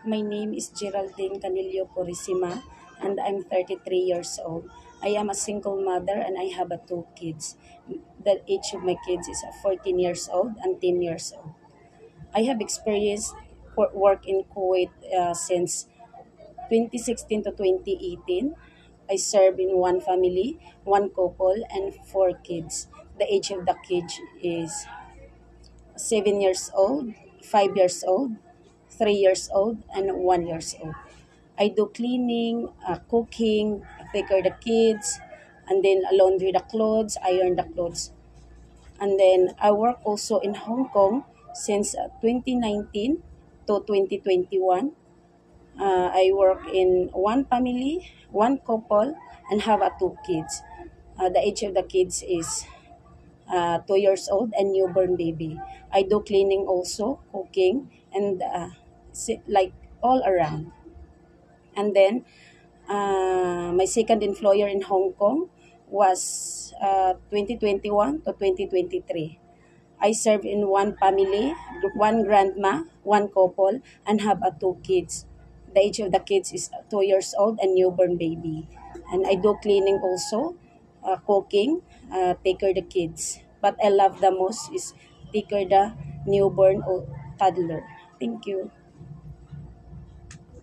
My name is Geraldine Canillo Purisima, and I'm 33 years old. I am a single mother and I have two kids. The age of my kids is 14 years old and 10 years old. I have experienced work in Kuwait since 2016 to 2018. I serve in one family, one couple, and four kids. The age of the kids is 7 years old, 5 years old, 3 years old, and 1 years old. I do cleaning, cooking, take care of the kids, and then laundry the clothes, iron the clothes. And then I work also in Hong Kong since 2019 to 2021. I work in one family, one couple, and have two kids. The age of the kids is 2 years old and newborn baby. I do cleaning also, cooking, and like all around. And then my second employer in Hong Kong was 2021 to 2023. I serve in one family, one grandma, one couple, and have two kids. The age of the kids is 2 years old and newborn baby. And I do cleaning also, cooking, take care of the kids. But I love the most is take care of the newborn or toddler. Thank you.